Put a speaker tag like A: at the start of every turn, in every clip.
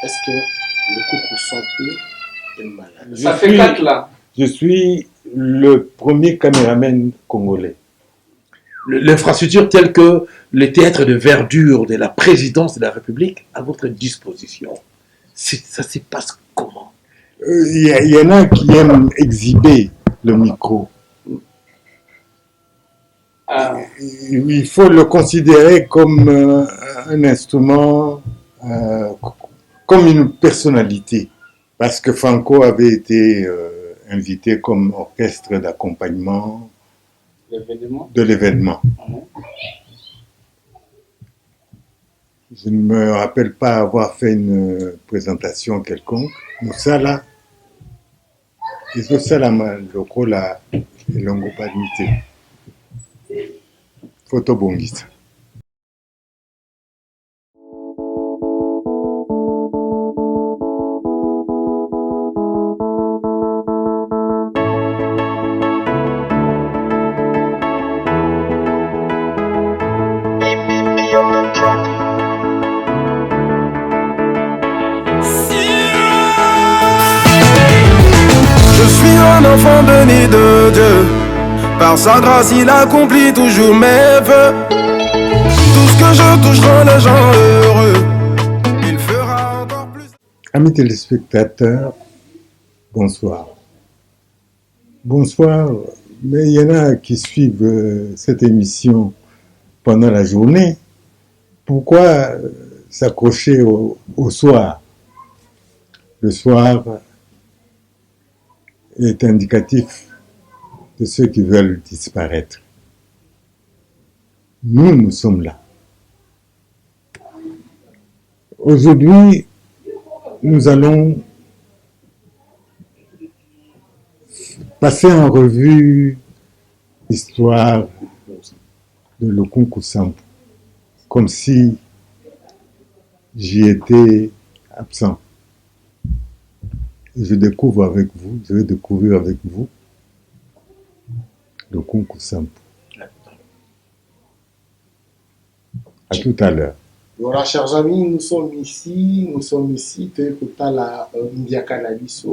A: Est-ce que le coucou Sampo est malade?
B: Ça fait 4 là.
C: Je suis le premier caméraman congolais.
D: L'infrastructure telle que le théâtre de verdure de la présidence de la République à votre disposition. Ça se passe comment?
C: Il y en a qui aiment exhiber le micro. Il faut le considérer comme un instrument, comme une personnalité. Parce que Franco avait été invité comme orchestre d'accompagnement de l'événement. Je ne me rappelle pas avoir fait une présentation quelconque. Moussala, ezosalama lokola elongo badmite. Photo bongisa.
E: Un enfant béni de Dieu, par sa grâce il accomplit toujours mes vœux. Tout ce que je touche rend les gens heureux. Il fera encore plus.
C: Amis téléspectateurs, bonsoir. Bonsoir, mais il y en a qui suivent cette émission pendant la journée. Pourquoi s'accrocher au soir? Le soir est indicatif de ceux qui veulent disparaître. Nous sommes là. Aujourd'hui, nous allons passer en revue l'histoire de Lukunku Sampo, comme si j'y étais absent. Je vais découvrir avec vous Lukunku Sampo. À tout à l'heure.
A: Voilà, chers amis, nous sommes ici, Toyota la Ndiakanabiso,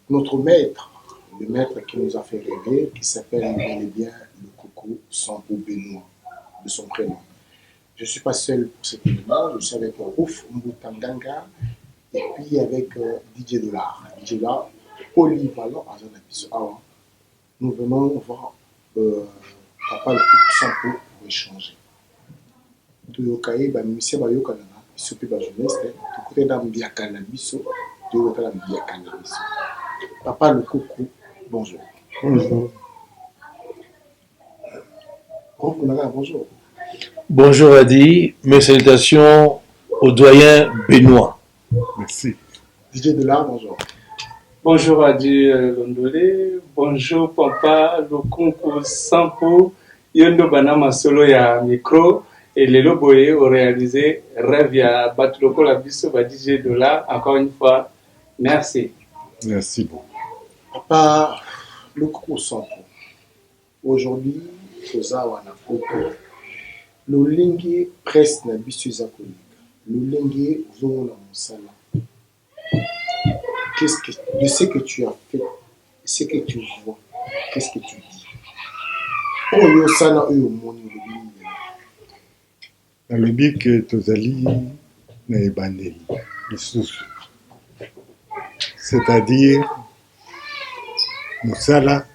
A: notre maître, le maître qui nous a fait rêver, qui s'appelle bel et bien Lukunku Sampo Benoît, de son prénom. Je ne suis pas seul pour cet événement, je suis avec Rouf Mbutanganga et puis avec DJ Dollar. DJ Dollar, polyvalent à Zanabiso. Alors, nous venons voir Papa Lukunku Sampo pour échanger. Toyokaye bamimisi bayokana biso pe ba journaliste tokote na mbiakana biso toyokana mbiakana biso. Papa Lukunku, bonjour.
C: Bonjour.
A: Bonjour.
D: Bonjour Adi, mes salutations au doyen Benoît.
C: Merci.
A: DJ Dollar, bonjour.
B: Bonjour Adi Londolé, bonjour Papa Lukunku Sampo, yondo banama solo ya micro. Et les Loboye ont réalisé Rêve à Batuloko la Bisso, DJ Dollar. Encore une fois, merci.
C: Merci beaucoup.
A: Papa Lukunku Sampo, aujourd'hui, tozawa na foto. Lolenge presse na biso eza koleka. Lolenge ozomona mosala. De ce que tu as fait, ce que tu vois, qu'est-ce que tu dis? Oyo sana oyo moni lolenge.
C: Nalobi ke tozali na ebandeli lisusu, c'est-à-dire mosala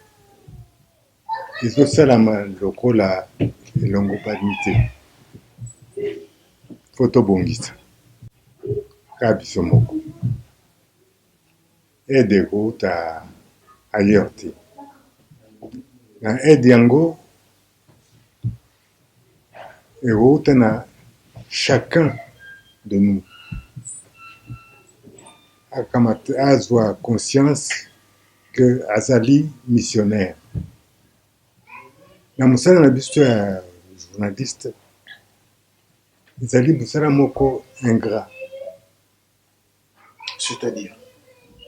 C: ezosalama lokola elongo badmite. Photo bongisa kaka biso moko aide ekouta ailleurs te. Na aide yango ekouta na chacun de nous azwa conscience que azali missionnaire. Na mosala na biso ya journaliste ezali mosala moko ingrat.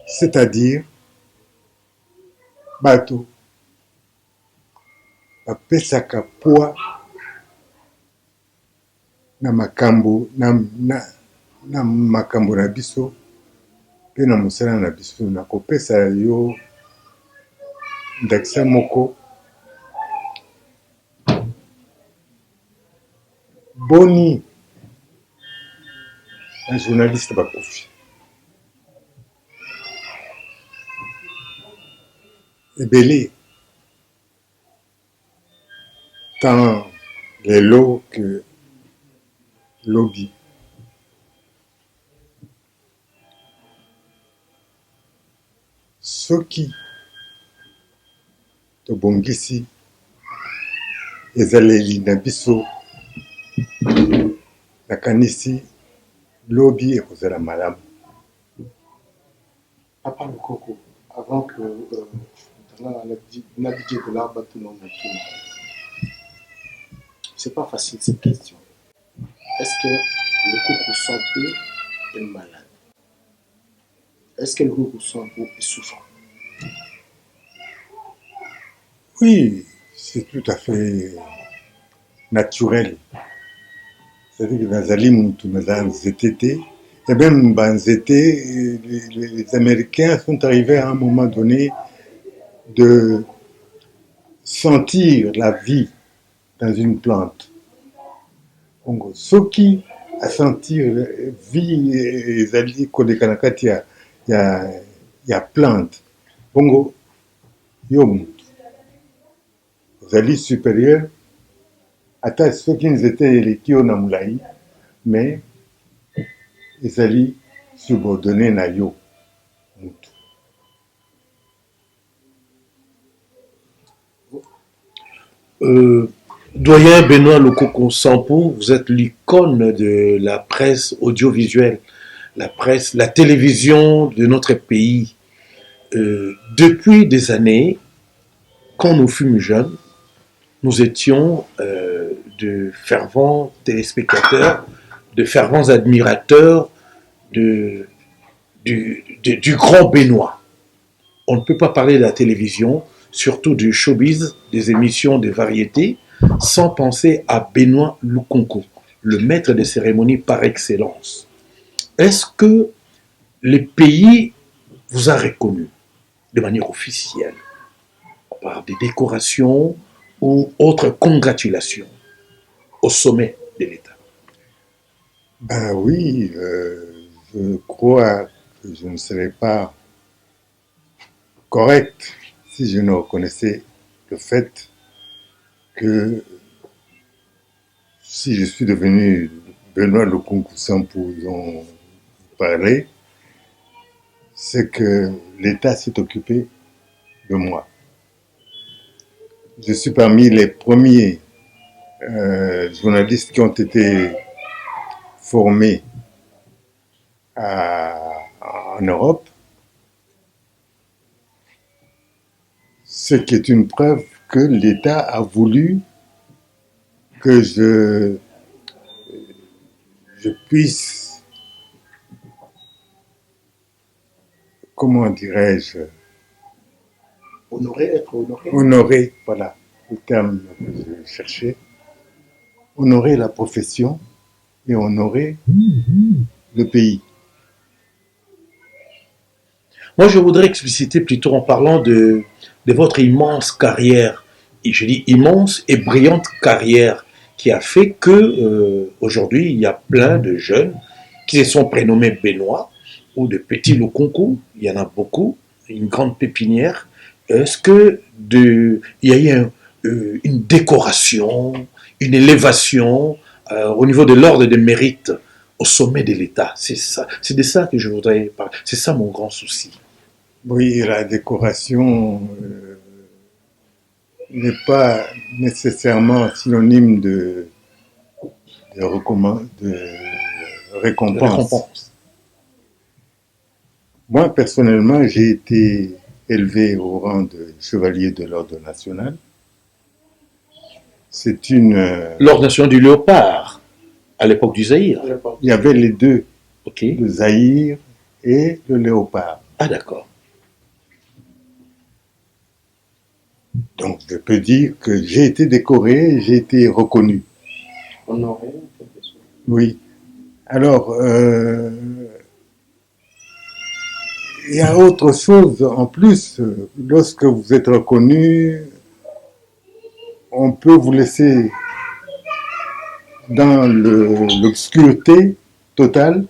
C: C'est-à-dire bato bapesaka poids na makambo na na makambo na biso mpe na mosala na biso nakopesa yo ndakisa moko boni na journaliste bakufi ebele tant lelo que lobi soki tobongisi ezaleli na biso nakanisi lobi ekozala malamu.
A: Papa Lokoko, avant que naviguer de l'arbre tout le monde c'est pas facile cette question. Est-ce que le Koko Sampo est malade? Est-ce que le Koko Sampo est souffrant?
C: Oui, c'est tout à fait naturel. C'est-à-dire que nazali mutu naza nzetete, et même banzete, les Américains sont arrivés à un moment donné de sentir la vie dans une plante. Donc, soki à sentir la vie ezali koleka na kati ya plante. Bongo yo mutu ezali supérieur ata soki nzete eleki yo na molai, mais ezali subordonné na yo mutu.
D: Doyen Benoît Lokoko Sampo, vous êtes l'icône de la presse audiovisuelle, la presse, la télévision de notre pays. Depuis des années, quand nous fûmes jeunes, nous étions de fervents téléspectateurs, de fervents admirateurs du grand Benoît. On ne peut pas parler de la télévision, surtout du showbiz, des émissions de variété, sans penser à Benoît Lukonko, le maître des cérémonies par excellence. Est-ce que le pays vous a reconnu de manière officielle, par des décorations ou autres congratulations au sommet de l'État?
C: Ben oui, je crois que je ne serais pas correct si je ne reconnaissais le fait que si je suis devenu Benoît Lukonko Sampo dont vous parlez, c'est que l'État s'est occupé de moi. Je suis parmi les premiers journalistes qui ont été formés en Europe, ce qui est une preuve que l'État a voulu que je puisse, comment dirais-je,
A: être honoré.
C: Honorer, voilà le terme que je cherchais, honorer la profession et honorer le pays.
D: Moi, je voudrais expliciter plutôt en parlant de votre immense carrière, et je dis immense et brillante carrière, qui a fait que aujourd'hui, il y a plein de jeunes qui se sont prénommés Benoît ou de petits Lukonko, il y en a beaucoup, une grande pépinière. Est-ce que il y a eu une décoration, une élévation au niveau de l'ordre de mérite au sommet de l'État? C'est ça, c'est de ça que je voudrais parler. C'est ça mon grand souci.
C: Oui, la décoration n'est pas nécessairement synonyme de récompense. Moi, personnellement, j'ai été élevé au rang de chevalier de l'Ordre national. C'est une...
D: L'Ordre national du Léopard, à l'époque du Zaïre.
C: Il y avait les deux,
D: okay.
C: Le Zaïre et le Léopard.
D: Ah, d'accord.
C: Donc, je peux dire que j'ai été décoré, j'ai été reconnu.
B: Honoré.
C: Oui. Alors, il y a autre chose en plus. Lorsque vous êtes reconnu, on peut vous laisser dans l'obscurité totale.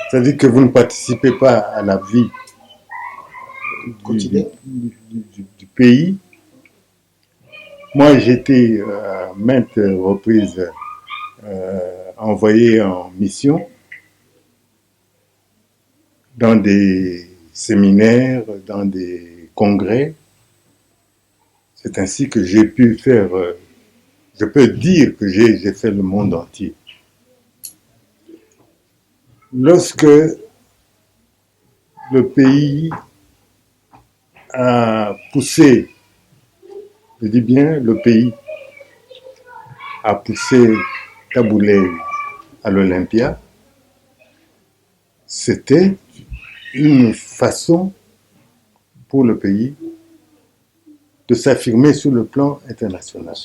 C: C'est-à-dire que vous ne participez pas à la vie du pays. Moi, j'ai été à maintes reprises envoyé en mission dans des séminaires, dans des congrès. C'est ainsi que j'ai pu faire, je peux dire que j'ai fait le monde entier. Lorsque le pays a poussé, je dis bien le pays a poussé Taboulé à l'Olympia, c'était une façon pour le pays de s'affirmer sur le plan international.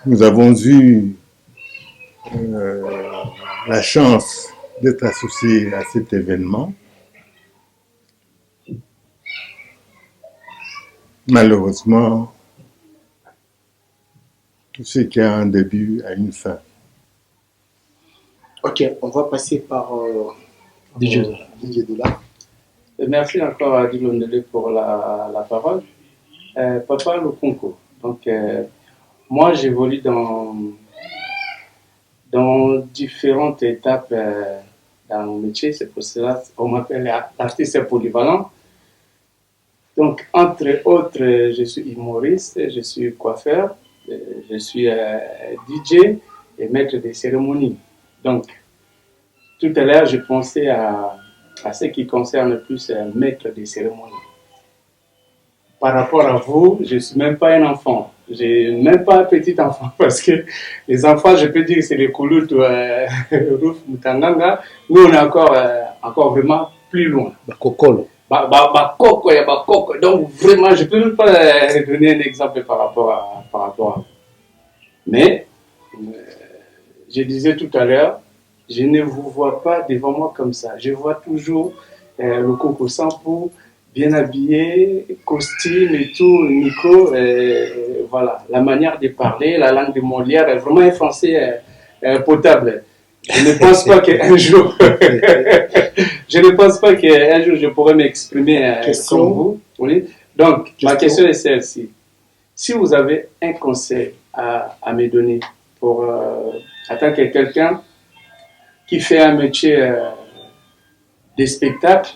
C: Nous avons eu la chance d'être associés à cet événement. Malheureusement, tout ce qui a un début a une fin.
A: Ok, on va passer par DJ Dola.
B: Merci encore à Dilondele pour la parole. Papa Lukunku, donc moi j'évolue dans différentes étapes dans mon métier, c'est pour cela qu'on m'appelle artiste polyvalent. Donc entre autres, je suis humoriste, je suis coiffeur, je suis DJ et maître des cérémonies. Donc tout à l'heure, je pensais à ce qui concerne plus maître des cérémonies. Par rapport à vous, je ne suis même pas un enfant. Je n'ai même pas un petit enfant parce que les enfants, je peux dire que c'est les Koulout, Rouf, Mutanganga. Nous, on est encore vraiment plus loin.
D: Bakokolo.
B: Bakoko. Donc, vraiment, je ne peux même pas donner un exemple par rapport à vous. Mais, je disais tout à l'heure, je ne vous vois pas devant moi comme ça. Je vois toujours le Coco Sampo, bien habillé, costume et tout, micro, voilà. La manière de parler, la langue de Molière, est vraiment un français potable. Je ne pense pas qu'un jour, je pourrais m'exprimer comme vous. Oui. Donc, ma question est celle-ci. Si vous avez un conseil à me donner pour, en tant que quelqu'un qui fait un métier de spectacle,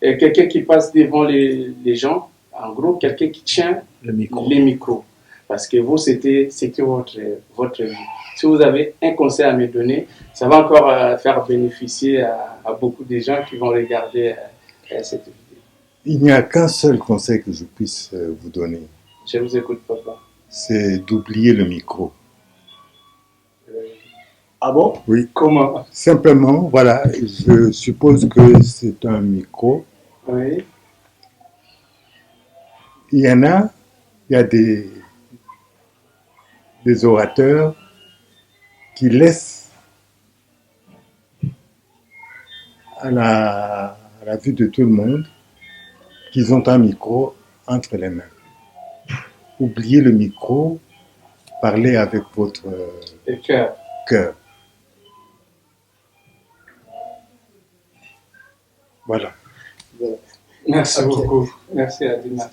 B: quelqu'un qui passe devant les gens, en gros, quelqu'un qui tient les micros. Parce que vous, c'était votre vie. Si vous avez un conseil à me donner, ça va encore faire bénéficier à beaucoup de gens qui vont regarder cette vidéo.
C: Il n'y a qu'un seul conseil que je puisse vous donner.
B: Je vous écoute, papa.
C: C'est d'oublier le micro.
A: Ah bon?
C: Oui.
B: Comment?
C: Simplement, voilà, je suppose que c'est un micro.
B: Oui.
C: Il y a des orateurs qui laissent à la vue de tout le monde qu'ils ont un micro entre les mains. Oubliez le micro, parlez avec votre cœur. Voilà.
B: Merci beaucoup. Merci à Dima.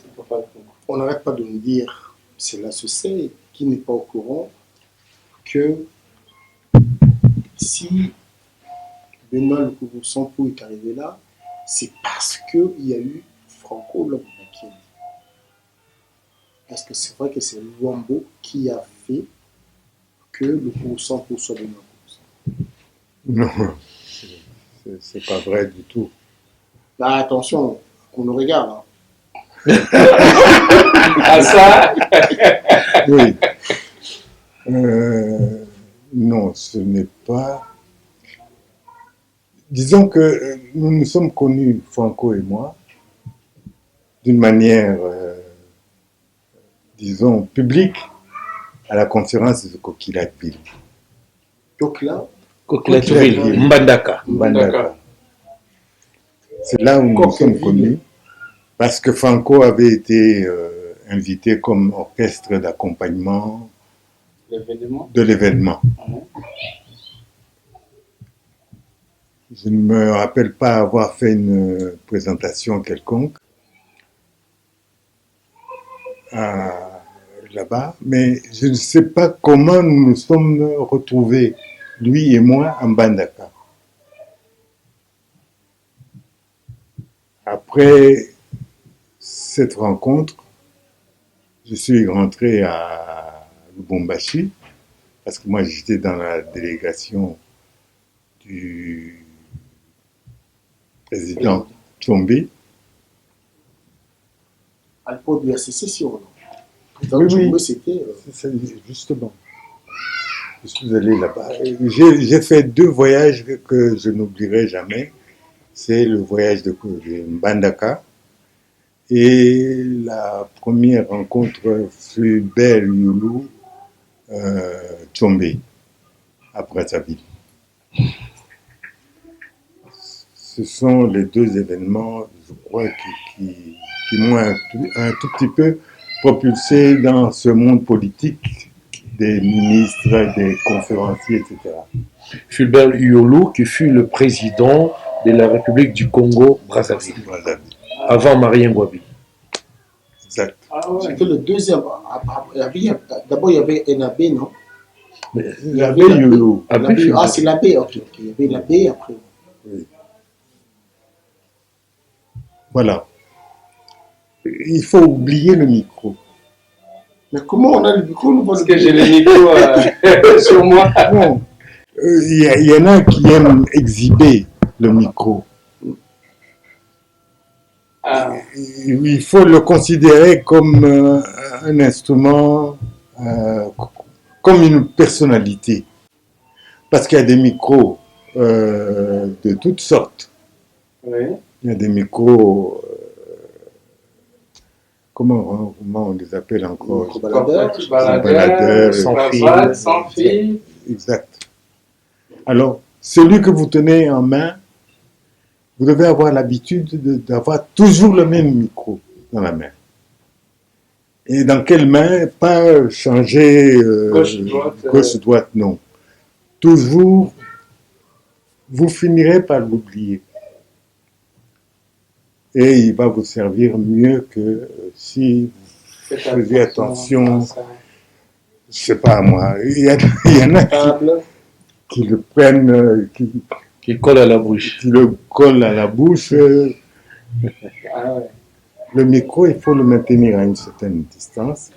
A: On n'arrête pas de nous dire, cela se sait, qui n'est pas au courant, que si Benoît Lukunku Sampo est arrivé là, c'est parce qu'il y a eu Franco Lobakien. Est-ce que c'est vrai que c'est Luambo qui a fait que Lukunku Sampo soit Benoît Lukunku Sampo?
C: Non, c'est pas vrai du tout.
A: Là, attention, on nous regarde. Hein.
B: À ça?
C: Oui. Non, ce n'est pas... Disons que nous nous sommes connus, Franco et moi, d'une manière, disons, publique, à la conférence de Coquillateville.
D: Coquillateville, Mbandaka.
B: D'accord.
C: C'est là où nous sommes connus, parce que Franco avait été invité comme orchestre d'accompagnement de l'événement. Je ne me rappelle pas avoir fait une présentation quelconque là-bas, mais je ne sais pas comment nous nous sommes retrouvés, lui et moi, en Mbandaka. Après cette rencontre, je suis rentré à Lubumbashi, parce que moi j'étais dans la délégation du président Tshombe.
A: À l'époque de la sécession.
C: Oui,
A: c'était.
C: Justement. Je suis allé là-bas. J'ai fait 2 voyages que je n'oublierai jamais. C'est le voyage de Mbandaka. Et la première rencontre fut Belle Youlou Tshombe, à Brazzaville. Ce sont les 2 événements, je crois, qui m'ont un tout petit peu propulsé dans ce monde politique des ministres, des conférenciers, etc.
D: Fulbert Yolo, qui fut le président de la République du Congo, Brazzaville, avant Marie Ngouabi.
C: Exact.
A: C'était le deuxième. D'abord, il y avait Enabé, non?
C: L'abbé Yolo.
A: Ah, c'est l'abbé, ok. Il y avait l'abbé après.
C: Oui. Voilà. Il faut oublier le micro.
A: Mais comment on a le micro?
B: Parce que j'ai le micro sur moi.
C: Bon, il y en a qui aiment exhiber le micro. Il faut le considérer comme un instrument, comme une personnalité. Parce qu'il y a des micros de toutes sortes.
B: Oui.
C: Il y a des micros, comment on les appelle encore?
B: Baladeur, sans fil.
C: Exact. Alors, celui que vous tenez en main, vous devez avoir l'habitude d'avoir toujours le même micro dans la main. Et dans quelle main? Pas changer gauche-droite, non. Toujours, vous finirez par l'oublier. Et il va vous servir mieux que si vous faisiez attention, je sais pas moi, il y en a qui le prennent,
D: qui colle à la bouche.
C: Qui le colle à la bouche. Le micro, il faut le maintenir à une certaine distance.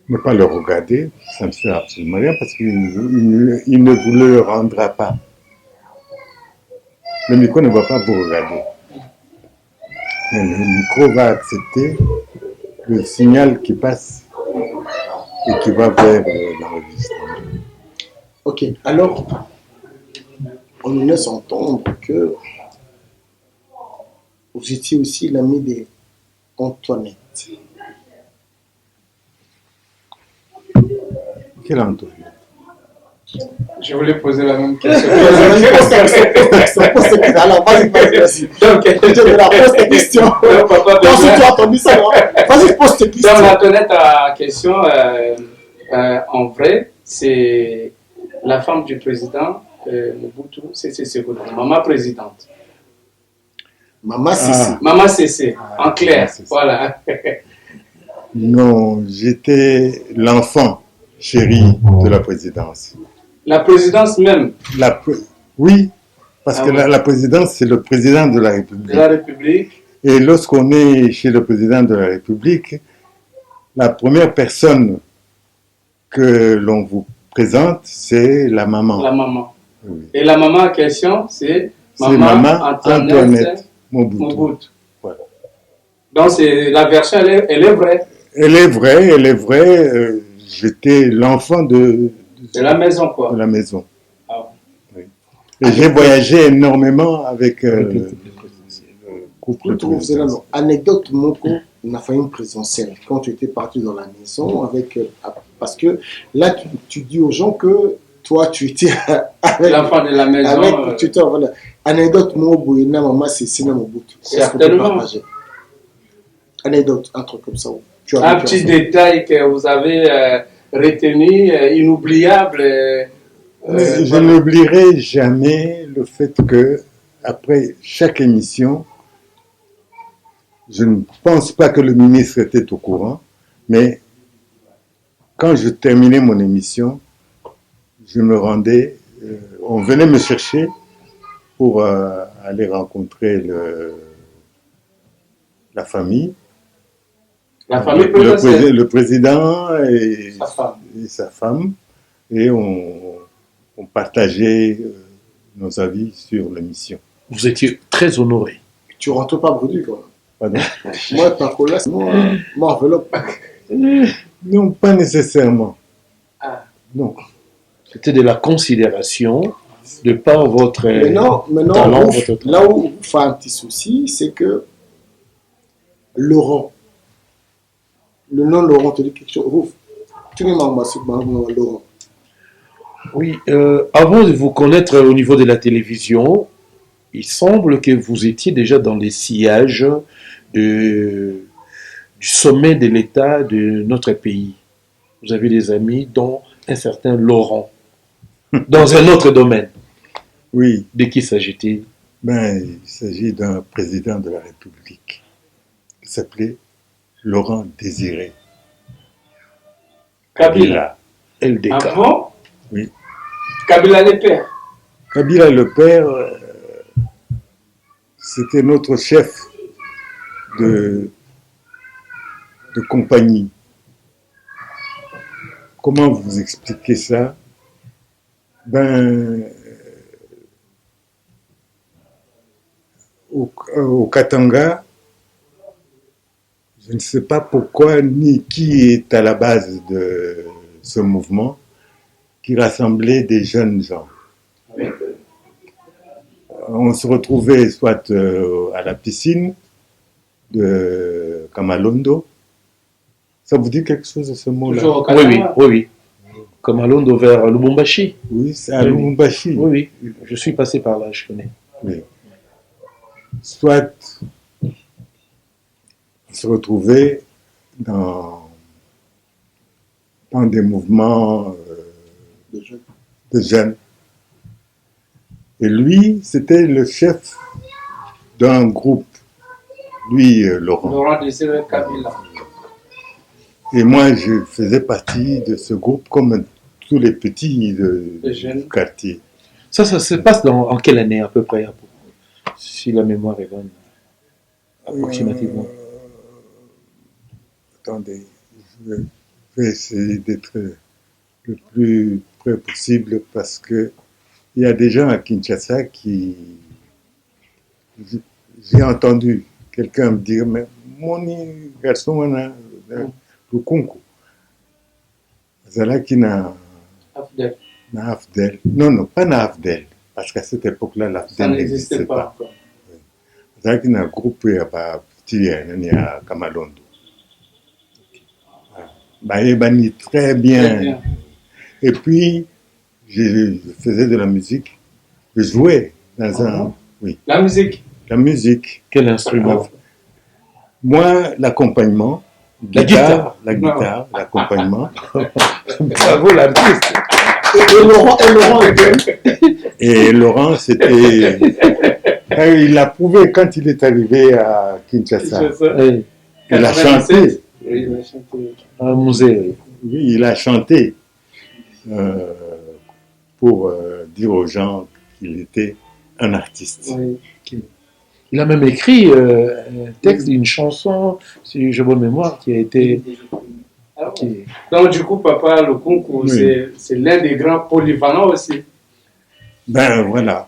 C: Ne pas le regarder, ça ne sert absolument rien parce qu'il ne vous le rendra pas. Le micro ne va pas vous regarder. Mais le micro va accepter le signal qui passe et qui va vers l'enregistrement.
A: Ok, alors, on nous laisse entendre que vous étiez aussi l'ami d'Antoinette.
C: Quelle Antoinette?
B: Je voulais poser la même question.
A: Alors, vas-y. Donc, pose tes questions. Ensuite, tu as entendu ça, non? Vas-y, pose tes questions.
B: Donc, Antoinette a question, en vrai, c'est la femme du président Mobutu, c'est maman présidente.
A: Maman Cécé.
B: Maman Cécé, en clair, voilà.
C: Non, j'étais l'enfant chéri de la présidence.
B: La présidence même?
C: Oui, parce que la présidence, c'est le président de la République.
B: De la République.
C: Et lorsqu'on est chez le président de la République, la première personne que l'on vous présente, c'est la maman.
B: La maman.
C: Oui.
B: Et la maman en question, c'est
C: maman Antoinette Mobutu.
B: Voilà. Donc, la version, elle est vraie.
C: Elle est vraie. J'étais l'enfant de
B: la maison, quoi.
C: De la maison.
B: Ah.
C: Oui. Et j'ai voyagé énormément avec le couple.
A: Anecdote Moko, on a fait une présentielle. Quand tu étais parti dans la maison, avec, parce que là, tu dis aux gens que toi, tu étais avec
B: L'enfant de la maison.
A: avec tuteur. Voilà. Anecdote, moi, Bouyna, maman, c'est Sina Mobutu. Est-ce qu'on peut
B: Certainement.
A: partager? Anecdote, un truc comme ça. Tu
B: Un petit détail que vous avez retenu, inoubliable.
C: Mais je
B: Voilà.
C: n'oublierai jamais le fait que, après chaque émission, je ne pense pas que le ministre était au courant, mais quand je terminais mon émission, je me rendais, on venait me chercher pour aller rencontrer la famille,
B: La famille présidentielle.
C: le président et
B: Sa femme.
C: sa femme, et on partageait nos avis sur l'émission.
D: Vous étiez très honoré.
A: Tu rentres pas brûlé, quoi.
C: Pardon.
A: Moi, par contre, là, c'est mon enveloppe.
C: Non, pas nécessairement.
B: Ah.
C: Non.
D: C'était de la considération de par votre
A: Maintenant,
D: talent,
A: Ouf,
D: votre
A: là où il faut un petit souci, c'est que Laurent, le nom Laurent te dit quelque chose. Ouf, tu me manques sur Laurent.
D: Oui, avant de vous connaître au niveau de la télévision, il semble que vous étiez déjà dans les sillages du sommet de l'État de notre pays. Vous avez des amis, dont un certain Laurent, dans un autre domaine.
C: Oui,
D: De qui s'agit-il?
C: ben, il s'agit d'un président de la République qui s'appelait Laurent Désiré
B: Kabila.
D: LDK.
B: Ah bon?
C: Oui.
B: Kabila le père.
C: Kabila le père, c'était notre chef de compagnie. Comment vous expliquer ça? Ben, au Katanga, je ne sais pas pourquoi ni qui est à la base de ce mouvement qui rassemblait des jeunes gens.
B: Oui.
C: On se retrouvait soit à la piscine de Kamalondo. Ça vous dit quelque chose de ce mot-là?
B: Toujours au
D: Oui, oui,
B: Canada.
D: oui, oui. Comme à Londres vers Lubumbashi.
C: Oui, c'est à
D: Oui, oui.
C: Lubumbashi.
D: Oui, oui, je suis passé par là, je connais.
C: Oui. Soit on se retrouvait dans des mouvements de jeunes. Et lui, c'était le chef d'un groupe, lui, Laurent.
B: Laurent Désiré Kabila.
C: Et moi, je faisais partie de ce groupe comme tous les petits
B: Les jeunes.
C: du quartier.
D: Ça se passe en quelle année à peu près, si la mémoire est bonne, approximativement?
C: Attendez, je vais essayer d'être le plus près possible parce que il y a des gens à Kinshasa qui... J'ai entendu quelqu'un me dire, mais mon garçon, on a le concours. Zala qui n'a
B: Afdel.
C: Afdel. Non, non, pas na Afdel. Parce qu'à cette époque-là,
B: Ça
C: l'Afdel
B: n'existait
C: n'existait
B: pas
C: pas.
B: encore.
C: Zala qui n'a groupé à petit à Kamalondo. Bah, il bani très bien.
B: Très bien.
C: Et puis, je faisais de la musique. Je jouais dans un... Oui,
B: La musique.
C: la musique.
D: Quel instrument?
C: Moi, l'accompagnement.
D: La guitare.
C: La guitare, l'accompagnement.
D: Bravo l'artiste.
A: Et Laurent était.
C: Et Laurent, c'était... Il l'a prouvé quand il est arrivé à Kinshasa.
D: Oui,
C: Il a chanté.
B: Oui, il a chanté.
D: un musée.
C: Oui, il a chanté pour dire aux gens qu'il était un artiste.
B: Oui.
D: Il a même écrit un texte d'une chanson, si j'ai bonne mémoire, qui a été...
B: Ah bon.
D: qui-
B: Donc, du coup, papa, le concours,
C: Oui.
B: c'est l'un des grands polyvalents aussi.
C: Ben voilà.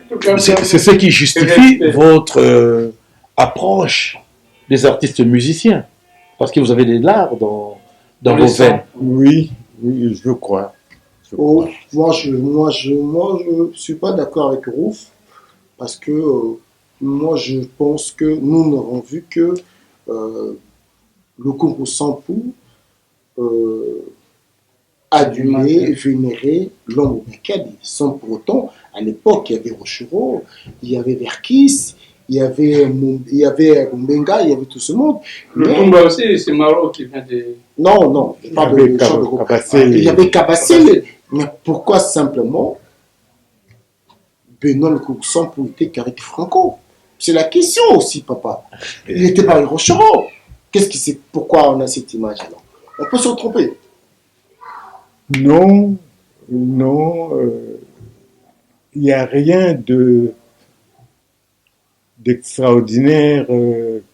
B: Tout comme ça.
D: C'est ce qui justifie
B: Respect.
D: votre approche des artistes musiciens. Parce que vous avez de l'art dans
B: Dans
D: vos
B: le sang.
D: veines.
C: Oui, oui, je crois. Je
A: Oh,
C: crois.
A: moi, je suis pas d'accord avec Rouf parce que moi, je pense que nous n'avons vu que le concours Sampou adulé, vénéré l'homme Mekadi, sans pour autant, à l'époque, il y avait Rochereau, il y avait Verkis, il y avait Mbenga, il y avait tout ce monde.
B: Le Tumba aussi, c'est Maro qui vient de...
A: Non, je parle de chant de groupe. Il y avait Kabassé, mais pourquoi simplement Benoît le Courson pour était qu'avec Franco? C'est la question aussi, papa. Il n'était pas avec Rochereau. Qu'est-ce qui c'est? Pourquoi on a cette image alors? On peut se tromper.
C: Non, il n'y a rien d'extraordinaire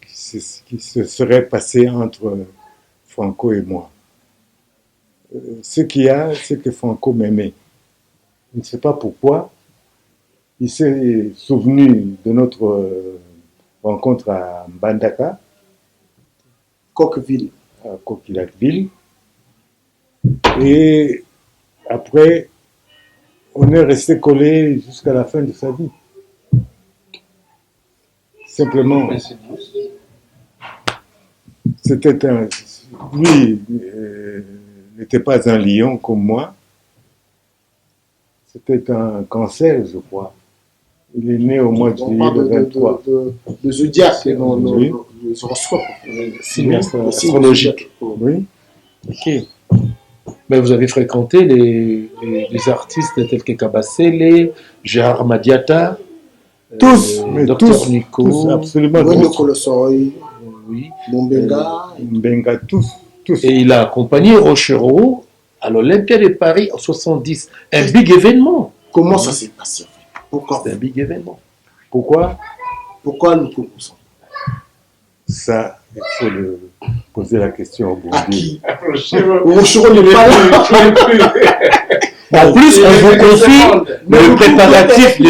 C: qui se serait passé entre Franco et moi. Ce qu'il y a, c'est que Franco m'aimait. Je ne sais pas pourquoi. Il s'est souvenu de notre rencontre à Mbandaka,
A: Coqueville.
C: à Coquilhatville. Et après, on est resté collés jusqu'à la fin de sa vie. Simplement, c'était un... Lui n'était pas un lion comme moi. C'était un cancer, je crois. Il est né au mois de juillet le 23.
A: De Zodiac,
C: Oui.
A: les horoscopes.
D: Signe astrologique.
C: Oui.
D: Ok. Mais vous avez fréquenté les artistes tels que Kabassele, Gérard Madiata,
C: Tous, mais
D: Dr
C: tous,
D: Nico,
C: tous, absolument
A: Wendo
C: tous.
A: Kolosoi,
D: oui.
A: Mbenga.
C: Mbenga, tous.
D: Et il a accompagné Rochereau à l'Olympia de Paris en 70. Un big événement.
A: Comment ça s'est passé? Pourquoi?
D: C'est un big événement.
C: Pourquoi?
A: Pourquoi le concours?
C: Ça, il faut poser la question au bon
A: À
C: Dieu.
A: qui?
B: Rochereau
A: Rochereau n'est pas là.
D: En plus, on vous confie le préparatif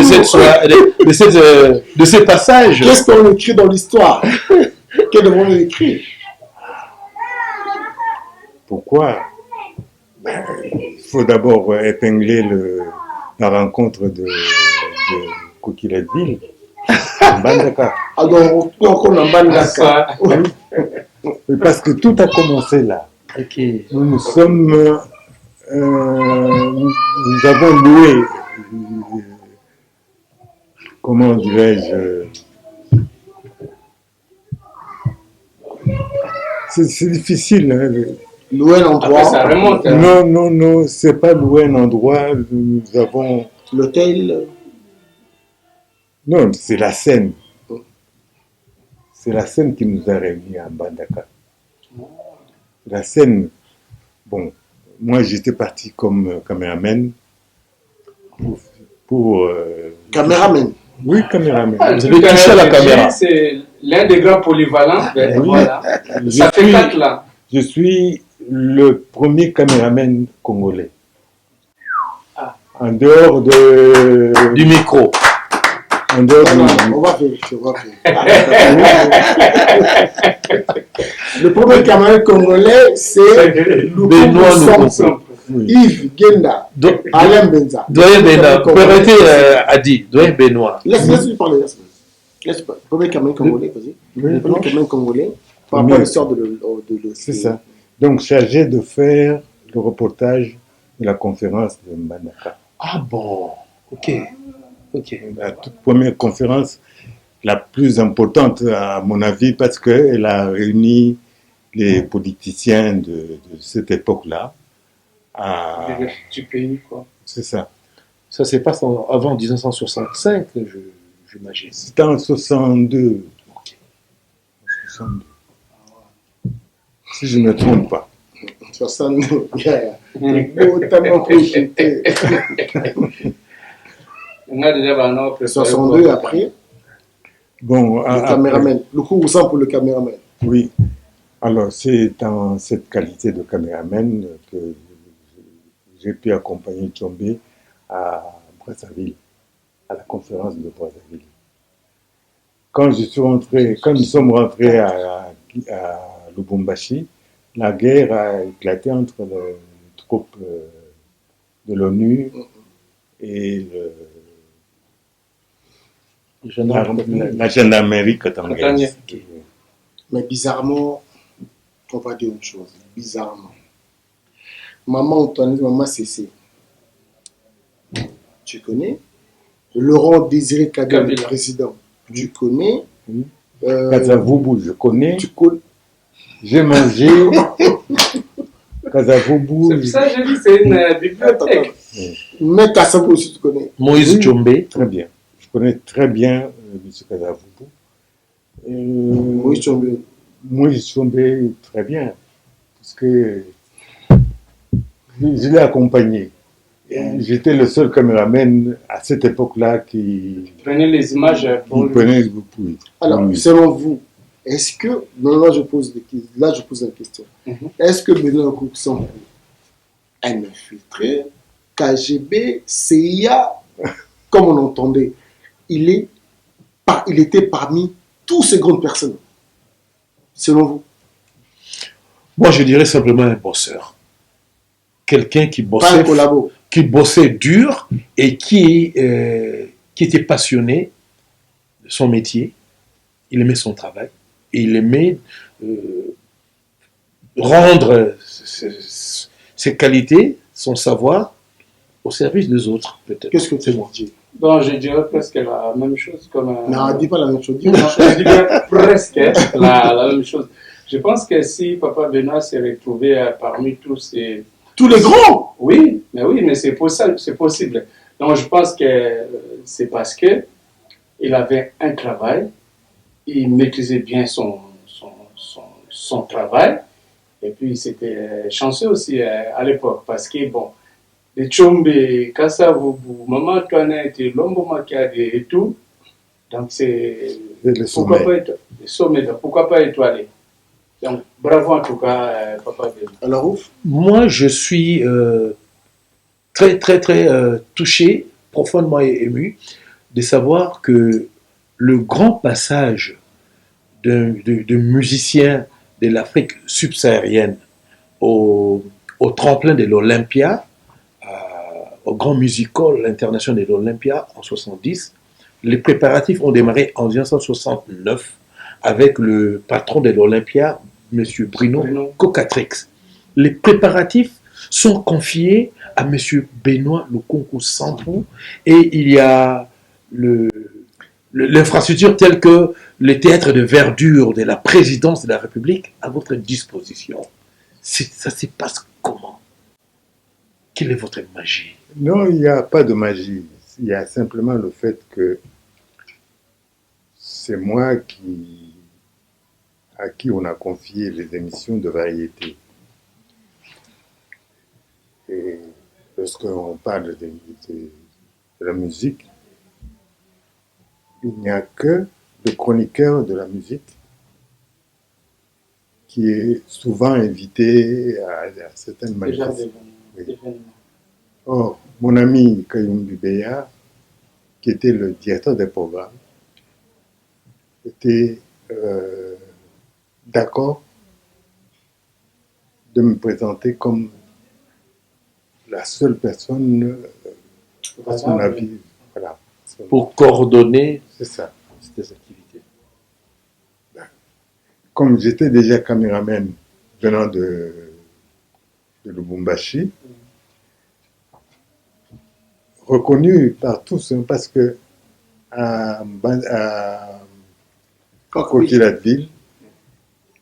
D: de ces passages.
A: Qu'est-ce qu'on écrit dans l'histoire? Qu'est-ce qu'on écrit?
C: Pourquoi? Il faut d'abord épingler la rencontre de Coquilhatville, Mbandaka.
A: Alors, on a Mbandaka.
C: Parce que tout a commencé là.
D: Ok.
C: Nous avons loué, comment dirais-je, c'est difficile. Hein.
A: Louer un
B: Après, ça
A: endroit.
B: remonte. Hein.
C: Non, c'est pas louer un endroit. Nous avons.
A: L'hôtel.
C: Non, c'est la scène. C'est la scène qui nous a réunis à Mbandaka. La scène, bon, moi j'étais parti comme caméraman pour
A: Caméraman.
C: oui, caméraman.
D: Vous avez touché à la caméra.
B: C'est l'un des grands polyvalents. Ben,
C: Oui.
B: voilà.
C: Je
B: Ça fait
C: suis-
B: 4 là.
C: Je suis le premier caméraman congolais.
B: Ah.
C: En dehors de...
D: Du micro.
C: En dehors
A: On va vérifier. Le premier caméraman congolais, c'est
D: Benoît
A: Lukumbu
C: oui.
A: Yves Genda, Alain Benza.
D: Doyen Benoît. Vous pouvez arrêter Adi. Doyen Benoît.
A: Laisse-moi parler. Laisse-moi. Premier caméraman congolais, vas-y.
C: Oui,
A: Le premier caméraman congolais, par rapport à l'histoire de
C: c'est ça. Donc, chargé de faire le reportage de la conférence de Mbandaka.
D: Ah bon. Ok.
C: La toute première conférence, la plus importante à mon avis, parce qu'elle a réuni les politiciens de cette époque-là.
B: Du pays, quoi.
C: C'est ça.
D: Ça se passe avant 1965, j'imagine.
C: C'était en 62. 62. Si je ne me trompe pas.
A: 62. Tellement projeté.
B: On a déjà un autre.
A: 62 après,
C: Bon,
A: le caméraman. Le coup sans pour le caméraman.
C: oui. Alors, c'est dans cette qualité de caméraman que j'ai pu accompagner Tchombe à Brazzaville, à la conférence de Brazzaville. Quand nous sommes rentrés à Lubumbashi, la guerre a éclaté entre les troupes de l'ONU et la gendarmerie congolaise.
A: Mais bizarrement, on va dire une chose. Bizarrement. Maman Antoinette, maman Cécé. Tu connais? Laurent Désiré Kabila, le président. Tu connais?
C: Oui. Kasavubu, je connais.
A: Tu connais?
C: J'ai mangé. Kasavubu.
B: C'est pour ça que j'ai dit c'est une bibliothèque.
A: Mais Kasavubu aussi, tu connais?
D: Moïse
C: Oui,
D: Djombe.
C: Très bien. Je connais très bien M. Kasavubu.
A: Moïse Djombe.
C: Moïse Djombe, très bien. Parce que je l'ai accompagné. J'étais le seul caméraman à cette époque-là qui
B: Prenez les images pour lui.
C: prenait beaucoup.
A: Alors, selon vous, est-ce que, là je pose la question, est-ce que Benoît Koukoussambou, un infiltré, KGB, CIA, comme on entendait, il était parmi toutes ces grandes personnes, selon vous?
D: Moi, je dirais simplement un bosseur. Quelqu'un qui
A: Pas un
D: bossait,
A: collabo.
D: qui bossait dur et qui était passionné de son métier. Il aimait son travail et il aimait rendre ses qualités, son savoir au service des autres, peut-être.
A: Qu'est-ce que tu dis?
B: Bon, je dirais presque la même chose comme
A: Non, dis pas la même chose. Dis
B: Non, je dirais presque la même chose. Je pense que si Papa Benoît s'est retrouvé parmi tous ces...
A: tous les grands.
B: Oui, mais c'est possible, c'est possible. Donc je pense que c'est parce que il avait un travail, il maîtrisait bien son travail, et puis c'était chanceux aussi à l'époque, parce que bon, les Tchombe, Kasavubu, Maman Antoinette, Lombo Makade et tout, donc c'est... Pourquoi pas être sommet, pourquoi pas étoilé? Donc bravo en tout cas, Papa Benoît.
A: Alors ouf.
D: Moi, je suis très, très, très touché, profondément ému, de savoir que le grand passage de musiciens de l'Afrique subsaharienne au tremplin de l'Olympia, au grand musical international de l'Olympia en 70, les préparatifs ont démarré en 1969 avec le patron de l'Olympia, M. Bruno Cocatrix. Les préparatifs sont confiés à M. Benoît Lukunku-Sambou et il y a l'infrastructure telle que le théâtre de verdure de la présidence de la République à votre disposition. Ça se passe comment? Quelle est votre magie?
C: Non, il n'y a pas de magie. Il y a simplement le fait que c'est moi à qui on a confié les émissions de variété. Et lorsqu'on parle de la musique, il n'y a que le chroniqueur de la musique qui est souvent invité à certaines manifestations. Oui. Or, mon ami Kayumbi Beya, qui était le directeur des programmes, était d'accord de me présenter comme la seule personne, à son avis, voilà.
D: Pour coordonner
C: C'est ça.
D: ces activités.
C: Comme j'étais déjà caméraman venant de Lubumbashi, reconnu par tous, hein, parce que à Coquilhatville,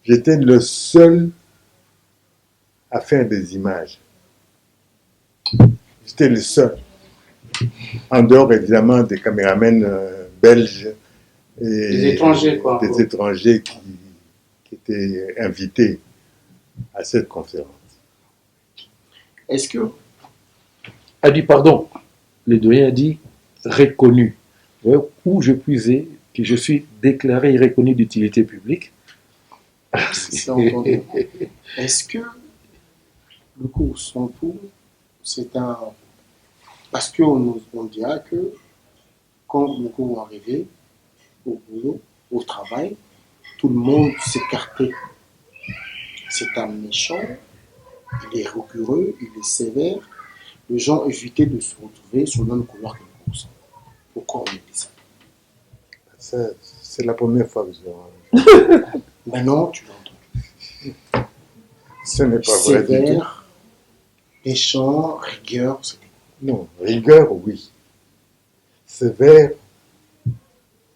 C: j'étais le seul à faire des images. J'étais le seul. En dehors, évidemment, des caméramans belges et
B: Des étrangers, quoi.
C: des étrangers qui étaient invités à cette conférence.
A: Est-ce que...
D: A dit, pardon, le doyen a dit reconnu. Où je puisais que je suis déclaré reconnu d'utilité publique.
A: C'est entendu. Est-ce que le cours Sambou, c'est un... Parce qu'on dira que quand le cours est arrivé au boulot, au travail, tout le monde s'écartait. C'est un méchant, il est rigoureux, il est sévère. Les gens évitaient de se retrouver sur le même couloir que le cours Sambou. Pourquoi on dit ça?
C: Ça, c'est la première fois que je
A: Maintenant, tu l'entends.
C: Ce n'est pas vrai du tout.
A: Sévère, méchant, rigueur.
C: Non, rigueur, oui. Sévère,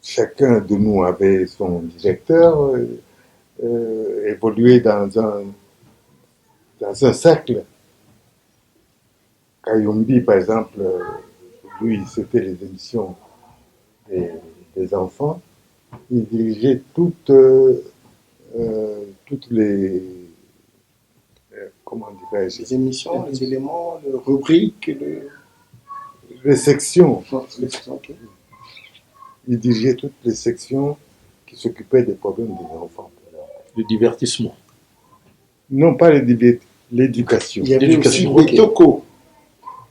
C: chacun de nous avait son directeur, évoluait dans un cercle. Kayumbi, par exemple, lui, c'était les émissions des enfants. Il dirigeait toutes les, comment dirais-je,
A: Les émissions, les éléments, les rubriques,
C: les sections.
A: Ok.
C: Il dirigeait toutes les sections qui s'occupaient des problèmes des enfants.
D: Le divertissement.
C: Non, pas l'éducation.
A: Il y avait aussi
D: L'éducation, ok.
A: Betoko,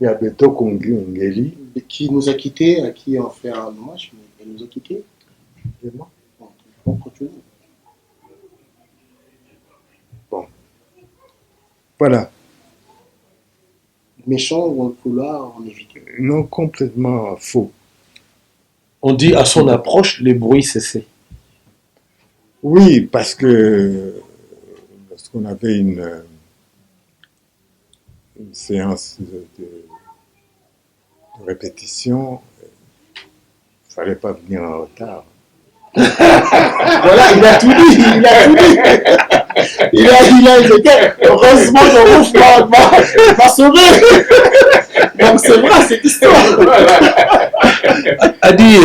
C: Il y a Betoko Ngeli.
A: qui nous a quittés, à qui on fait un hommage, mais elle nous a quittés.
C: Vraiment.
A: On continue.
C: Voilà.
A: Méchant ou un couloir, on évite.
C: Non, complètement faux.
D: On dit à son approche, les bruits cessaient.
C: Oui, parce que lorsqu'on avait une séance de répétition, il ne fallait pas venir en retard.
A: Voilà, il a tout dit, il a tout dit. Il a été, heureusement, le rouge m'a sauvé. Donc c'est vrai, cette histoire.
D: A dit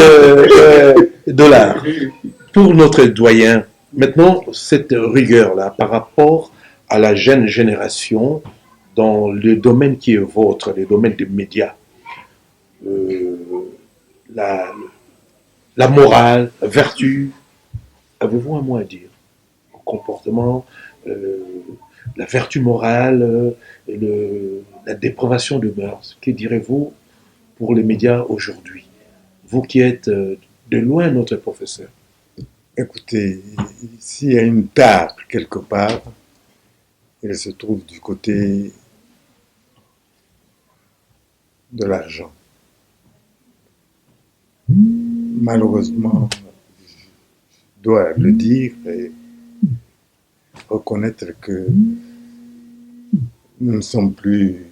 D: Dollar, pour notre doyen, maintenant, cette rigueur-là par rapport à la jeune génération dans le domaine qui est vôtre, le domaine des médias, la morale, la vertu, avez-vous un mot à dire? Le comportement, la vertu morale, la dépravation de mœurs, que direz-vous pour les médias aujourd'hui? Vous qui êtes de loin notre professeur.
C: Écoutez, s'il y a une tare quelque part, elle se trouve du côté de l'argent. Malheureusement, je dois le dire et reconnaître que nous ne sommes plus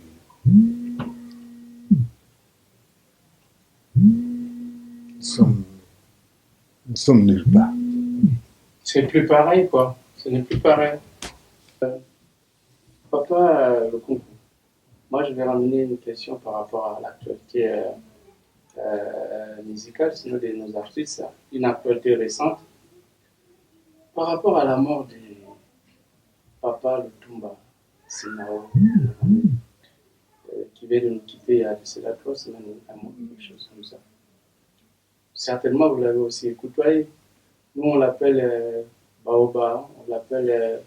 C: nous sommes nulle part.
B: C'est plus pareil, quoi. Ce n'est plus pareil. Papa, le concours. Moi, je vais ramener une question par rapport à l'actualité musicale, sinon de nos artistes. Une actualité récente. Par rapport à la mort de Papa Lutumba Senao, qui vient de nous quitter il y a de cela 3 semaines, un mois, quelque chose comme ça. Certainement, vous l'avez aussi côtoyé. Nous, on l'appelle Baoba, on l'appelle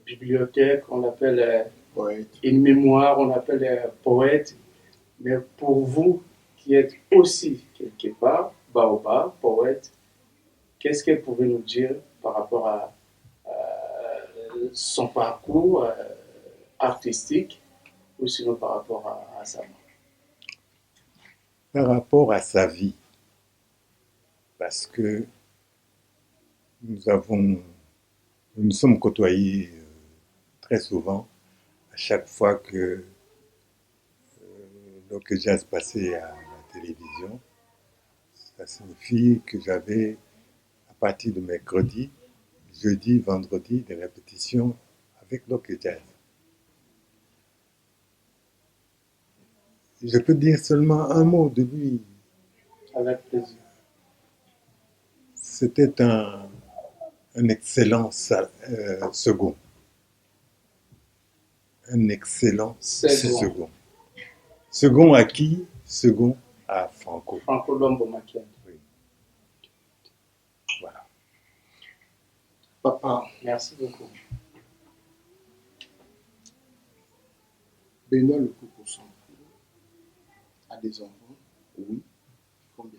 B: bibliothèque, on l'appelle une mémoire, on l'appelle poète. Mais pour vous, qui êtes aussi quelque part, Baoba, poète, qu'est-ce qu'elle pouvait nous dire par rapport à son parcours artistique ou sinon par rapport à sa mort?
C: Par rapport à sa vie, parce que nous nous sommes côtoyés très souvent, à chaque fois que le jazz passait à la télévision. Ça signifie que j'avais, à partir de mercredi, jeudi, vendredi, des répétitions avec le jazz. Je peux dire seulement un mot de lui.
B: Avec plaisir.
C: C'était un excellent second. Un excellent second. Second à qui? Second à Franco.
B: Franco Lombo Makian.
C: Oui. Voilà.
A: Papa,
B: Merci beaucoup.
A: Benoît le Coco Sampo a des enfants? Oui. Combien?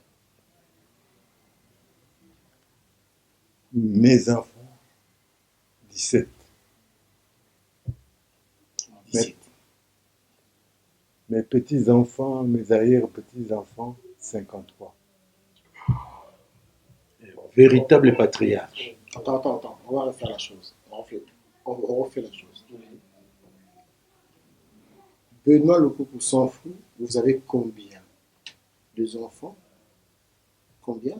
C: Mes enfants, 17.
A: 17.
C: Mes petits-enfants, mes arrière-petits-enfants, 53.
D: Véritable patriarche.
A: Attends, on va refaire la chose. On refait la chose. Benoît le coucou s'en fout, vous avez combien? Deux enfants? Combien?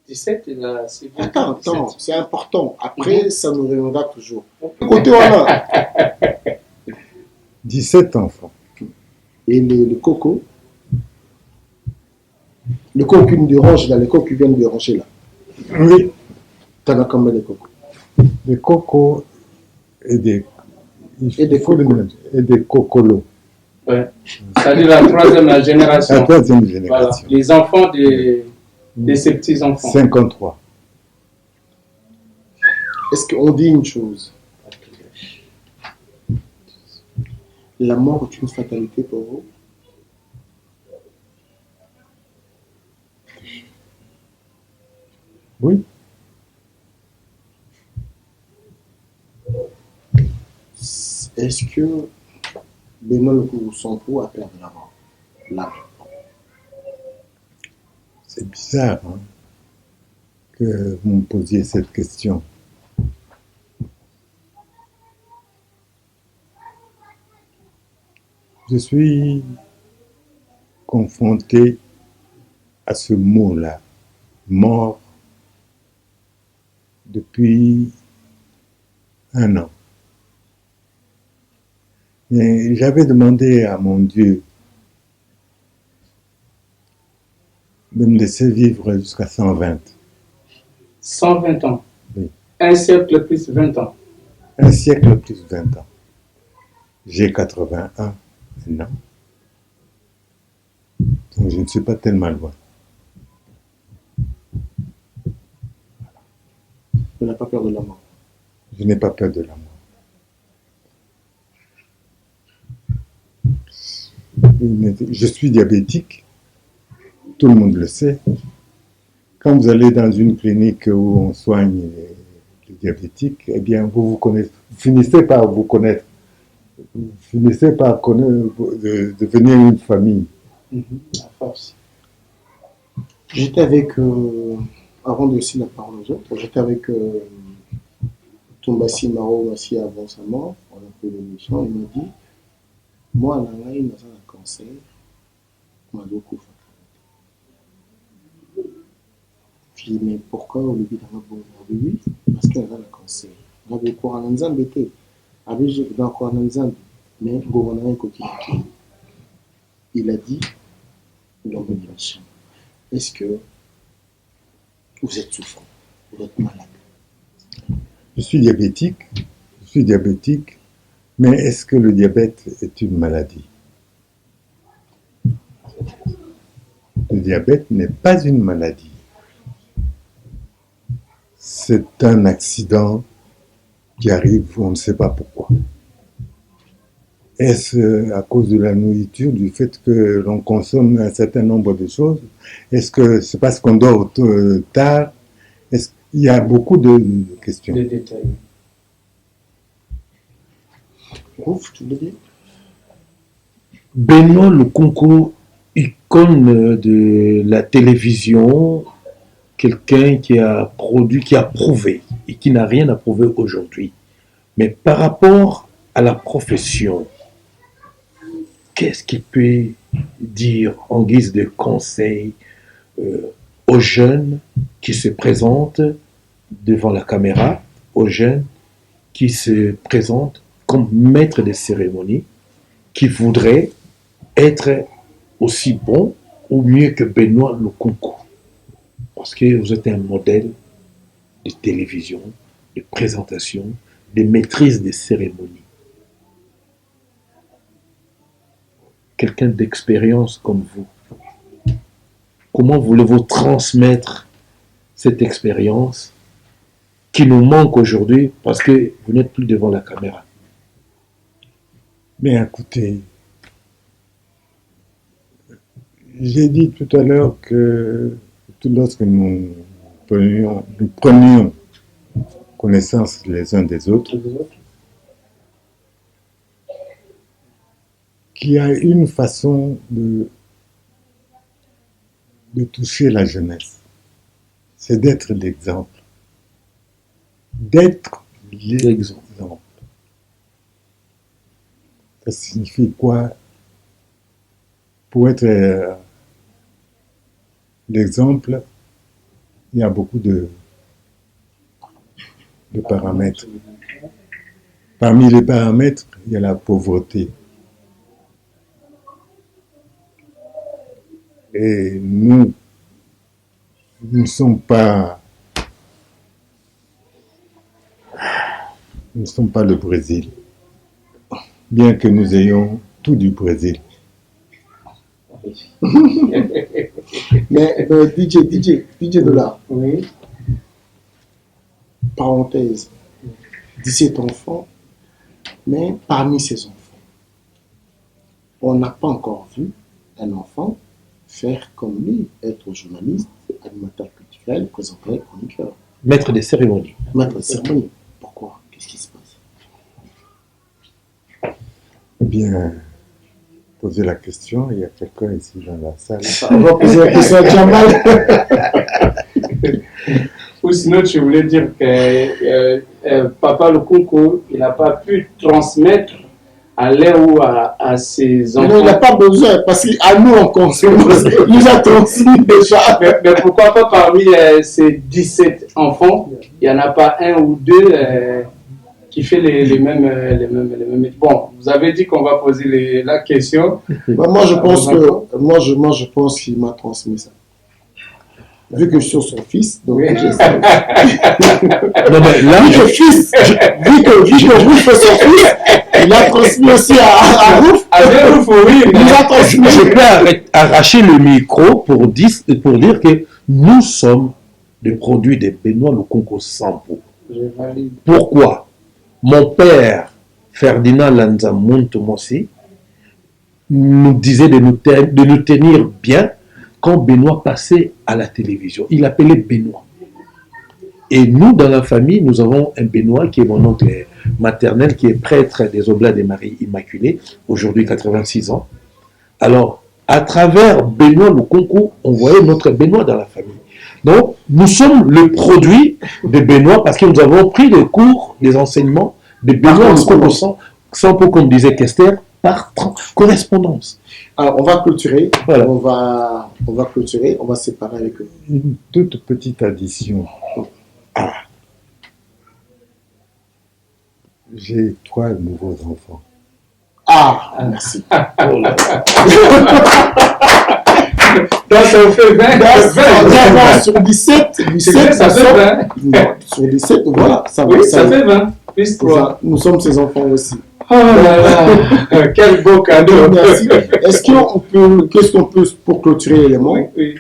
B: 17, il a... c'est bien.
A: Attends,
B: 17.
A: c'est important. Après, ça nous reviendra toujours. Côté on a.
C: 17 enfants.
A: Et le coco, le coco qui nous dérange là, le coco qui vient de déranger là.
C: Oui,
A: T'en as combien de cocos?
C: des cocos et des...
A: Et des
C: faut le
A: cocos.
C: mélanger. Et des cocolos.
B: Ouais. C'est-à-dire la troisième génération.
C: La troisième
B: Voilà.
C: génération.
B: Les enfants de ses petits-enfants.
C: 53.
A: Est-ce qu'on dit une chose? La mort est une fatalité pour vous?
C: Oui.
A: Est-ce que Benoît le coucou s'en fout à perdre la mort? Là.
C: C'est bizarre hein, que vous me posiez cette question. Je suis confronté à ce mot-là, mort, depuis un an. Mais j'avais demandé à mon Dieu de me laisser vivre jusqu'à 120.
B: 120 ans.
C: Oui.
B: Un siècle plus 20 ans.
C: Un siècle plus 20 ans. J'ai 81 maintenant. Donc je ne suis pas tellement loin.
A: Tu n'as pas peur de la mort?
C: Je n'ai pas peur de la mort. Je suis diabétique, tout le monde le sait. Quand vous allez dans une clinique où on soigne les diabétiques, eh bien, vous finissez par vous connaître. Vous finissez par devenir une famille.
B: À force.
A: J'étais avec, avant de laisser la parole aux autres, j'étais avec Tombassi Maro Massi avant sa mort, on a fait l'émission, il m'a dit, moi, là, il m'a fait un cancer, m'a beaucoup fait. Je dis, mais pourquoi au début d'un bon oui, parce qu'il a un cancer. On avait quoi en Nzambe, avec dans quoi en Nzambe, mais gouvernement coquille. Il a dit, l'homme de la chambre, est-ce que vous êtes souffrant, vous êtes malade?
C: Je suis diabétique, mais est-ce que le diabète est une maladie? Le diabète n'est pas une maladie. C'est un accident qui arrive, on ne sait pas pourquoi. Est-ce à cause de la nourriture, du fait que l'on consomme un certain nombre de choses? Est-ce que c'est parce qu'on dort tard? Il y a beaucoup de questions.
B: Des détails.
A: Ouf, tu veux dire?
D: Benoît le concours, icône de la télévision, quelqu'un qui a produit, qui a prouvé et qui n'a rien à prouver aujourd'hui. Mais par rapport à la profession, qu'est-ce qu'il peut dire en guise de conseil aux jeunes qui se présentent devant la caméra, aux jeunes qui se présentent comme maîtres de cérémonie, qui voudraient être aussi bons ou mieux que Benoît le concours? Parce que vous êtes un modèle de télévision, de présentation, de maîtrise des cérémonies. Quelqu'un d'expérience comme vous, comment voulez-vous transmettre cette expérience qui nous manque aujourd'hui parce que vous n'êtes plus devant la caméra?
C: Mais écoutez, j'ai dit tout à l'heure que lorsque nous prenions connaissance les uns des autres, qu'il y a une façon de toucher la jeunesse, c'est d'être l'exemple. d'être l'exemple. Ça signifie quoi? Pour être l'exemple, il y a beaucoup de paramètres. Parmi les paramètres, il y a la pauvreté. Et nous ne sommes pas le Brésil, bien que nous ayons tout du Brésil.
A: Mais DJ Dollar,
B: Oui.
A: parenthèse, 17 enfants, mais parmi ces enfants, on n'a pas encore vu un enfant faire comme lui, être journaliste, animateur culturel, présentateur, chroniqueur.
D: Maître des cérémonies.
A: Maître de cérémonie. Pourquoi? Qu'est-ce qui se passe?
C: Eh bien, poser la question, il y a quelqu'un ici dans la salle.
A: On va poser la question à Jamal.
B: Ou sinon, tu voulais dire que Papa Lukunku, il n'a pas pu transmettre à l'air ou à ses enfants.
A: Non, il n'a pas besoin, parce qu'à nous, on consomme. Il nous a transmis déjà.
B: Mais pourquoi pas parmi ces 17 enfants, il n'y en a pas un ou deux qui fait les mêmes. Bon, vous avez dit qu'on va poser la question.
A: Bah, moi, je pense qu'il m'a transmis ça. Vu que je suis son fils, donc
B: Oui.
A: j'ai ça.
D: Non, mais là,
A: Vu que Rouf est son fils, il a transmis aussi à Rouf.
B: Avec vous, oui,
A: Il nous a transmis.
D: je peux arracher le micro pour dire que nous sommes des produits de Benoît Lukunku Sampo.
B: Je valide.
D: Pourquoi? Mon père, Ferdinand Lanzamuntu Mossi, nous disait de nous tenir bien quand Benoît passait à la télévision. Il appelait Benoît. Et nous, dans la famille, nous avons un Benoît qui est mon oncle maternel, qui est prêtre des Oblats des Maries Immaculées, aujourd'hui 86 ans. Alors, à travers Benoît Lukunku, on voyait notre Benoît dans la famille. Donc, nous sommes le produit de Benoît parce que nous avons pris des cours, des enseignements de Benoît Lukunku Sampo, comme disait Kester, par correspondance.
A: Alors, on va clôturer.
D: Voilà.
A: On va clôturer. On va se séparer avec eux.
C: Une toute petite addition. J'ai 3 nouveaux enfants.
A: Ah, merci.
D: Oh là là.
B: Donc, ça vous fait 20.
A: Sur 17,
B: Ça fait 20.
A: sur 17, voilà.
B: Oui, ça fait 20. Plus 3.
A: Nous sommes ses enfants aussi.
B: Oh là là. Quel beau cadeau.
A: Merci. Qu'est-ce qu'on peut, pour clôturer les mots?
B: Oui.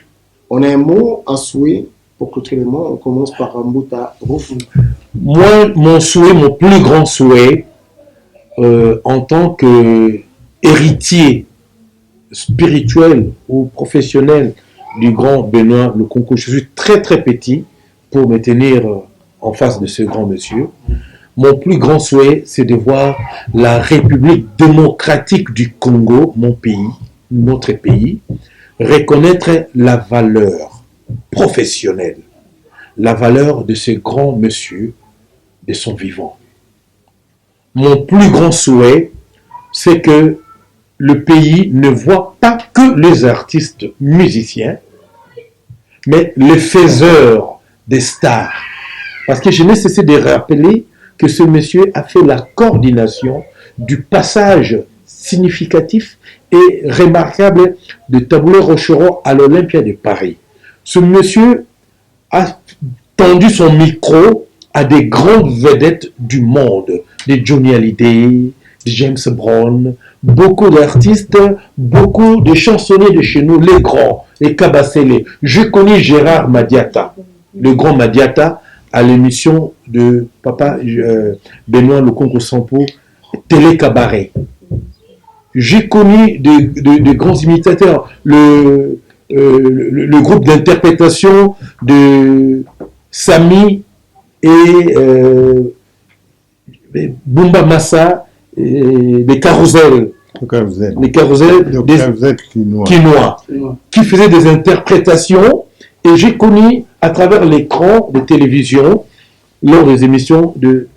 A: On a un mot, un souhait. Pour clôturer les mots, on commence par un mot à Rouf.
D: Moi, mon plus grand souhait, en tant qu'héritier spirituel ou professionnel du grand Benoît Lukunku, je suis très très petit pour me tenir en face de ce grand monsieur. Mon plus grand souhait, c'est de voir la République démocratique du Congo, mon pays, notre pays, reconnaître la valeur professionnelle, la valeur de ce grand monsieur de son vivant. Mon plus grand souhait, c'est que le pays ne voit pas que les artistes musiciens, mais les faiseurs des stars. Parce que je n'ai cessé de rappeler que ce monsieur a fait la coordination du passage significatif et remarquable de Taboulet Rochereau à l'Olympia de Paris. Ce monsieur a tendu son micro à des grandes vedettes du monde, des Johnny Hallyday, de James Brown, beaucoup d'artistes, beaucoup de chansonniers de chez nous, les grands, les Kabasele. Je connais Gérard Madiata, le grand Madiata, à l'émission de Papa Benoît Lukunku Sampo, Télé Cabaret. J'ai connu de grands imitateurs, le groupe d'interprétation de Samy et Bumba Massa, les carousels. Les carousels quinois, qui faisaient des interprétations, et j'ai connu à travers l'écran de télévision lors des émissions de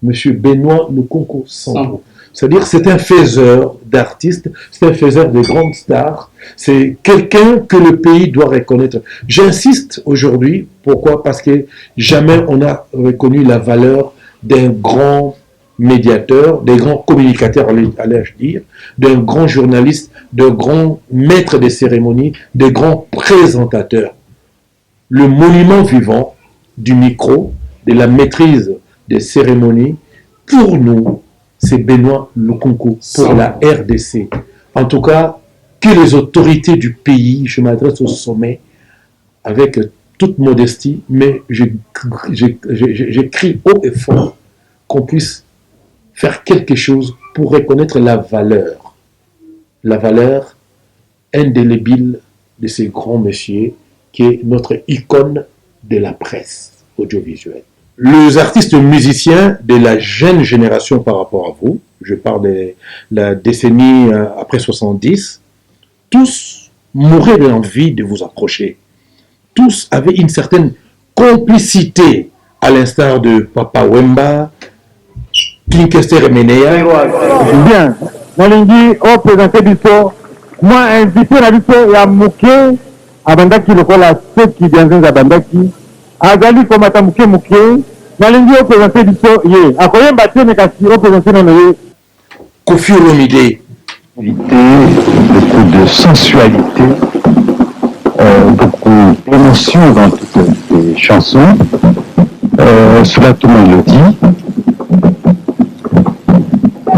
D: M. Benoît Lukunku Sampo. C'est-à-dire c'est un faiseur d'artistes, c'est un faiseur de grandes stars, c'est quelqu'un que le pays doit reconnaître. J'insiste aujourd'hui, pourquoi? Parce que jamais on a reconnu la valeur d'un grand médiateur, des grands communicateurs, allais-je dire, d'un grand journaliste, d'un grand maître des cérémonies, de grands présentateurs. Le monument vivant du micro, de la maîtrise des cérémonies, pour nous, c'est Benoît Lukunku pour la RDC. En tout cas, que les autorités du pays, je m'adresse au sommet avec toute modestie, mais je crie haut et fort qu'on puisse faire quelque chose pour reconnaître la valeur indélébile de ces grands messieurs qui est notre icône de la presse audiovisuelle. Les artistes musiciens de la jeune génération par rapport à vous, je parle de la décennie après 70, tous mouraient de l'envie de vous approcher. Tous avaient une certaine complicité, à l'instar de Papa Wemba, Kinkester Menea.
F: Bien, Nalingi, on présentait du sport. Moi, invité la victoire, il y a Mouké, Abandaki, le col à ceux qui viennent à Bandaki. Agali, comme à Mouké, Nalingi, on présentait du sport, yé. À quoi bâtir, mais kasi, on présentait dans le
D: Kofi Olomide.
F: Beaucoup de sensualité, beaucoup d'émotion dans toutes les chansons. Cela, tout le monde le dit.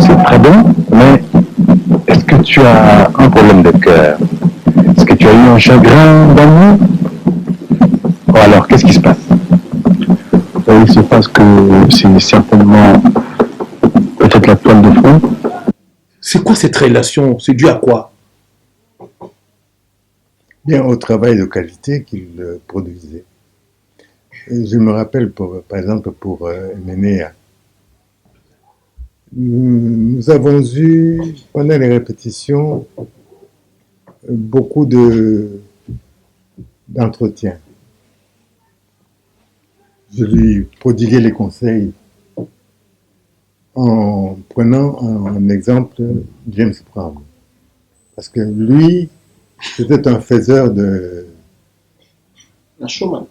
F: C'est très bon, mais est-ce que tu as un problème de cœur? Est-ce que tu as eu un chagrin d'amour? Ou alors, qu'est-ce qui se passe? Il se passe que c'est certainement peut-être la toile de fond.
D: C'est quoi cette relation? C'est dû à quoi?
C: Bien, au travail de qualité qu'il produisait. Je me rappelle, par exemple, pour Menea. Nous avons eu, pendant les répétitions, beaucoup d'entretiens. Je lui prodiguais les conseils en prenant en exemple James Brown. Parce que lui, c'était un faiseur de...
A: Un showman.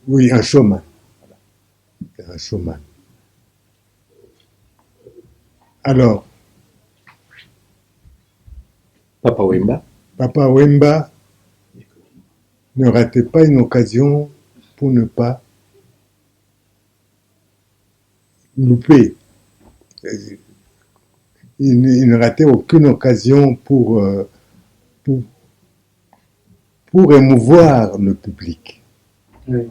C: Oui, un showman. Un showman. Alors,
D: Papa Wemba.
C: Papa Wemba ne ratait pas une occasion pour ne pas louper. Il ne ratait aucune occasion pour émouvoir le public.
B: Oui.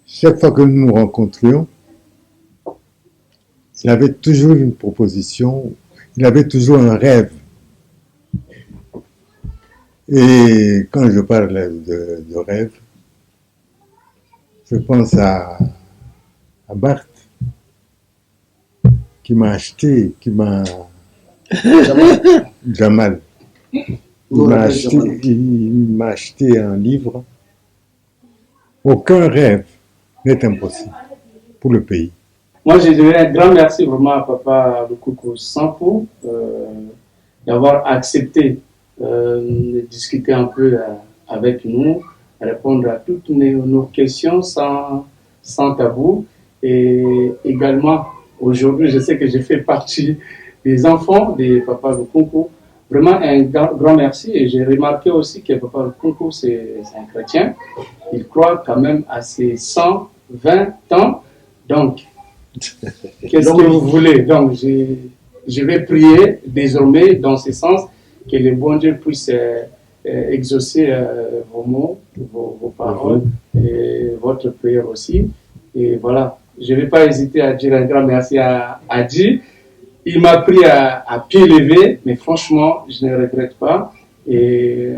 C: Chaque fois que nous nous rencontrions, il avait toujours une proposition, il avait toujours un rêve. Et quand je parle de rêve, je pense à Bart, qui m'a acheté, Jamal. Il m'a acheté un livre. Aucun rêve n'est impossible pour le pays.
B: Moi, je dirais un grand merci vraiment à Papa Lukunku Sampo d'avoir accepté de discuter un peu avec nous, répondre à toutes nos questions sans tabou. Et également, aujourd'hui, je sais que je fais partie des enfants de Papa Lukunku. Vraiment un grand merci. Et j'ai remarqué aussi que Papa Lukunku, c'est un chrétien. Il croit quand même à ses 120 ans. Donc, qu'est-ce que vous voulez? Donc, je vais prier désormais dans ce sens que le bon Dieu puisse exaucer vos mots, vos paroles et votre prière aussi. Et voilà, je ne vais pas hésiter à dire un grand merci à Adi. Il m'a pris à pied levé, mais franchement, je ne regrette pas. Et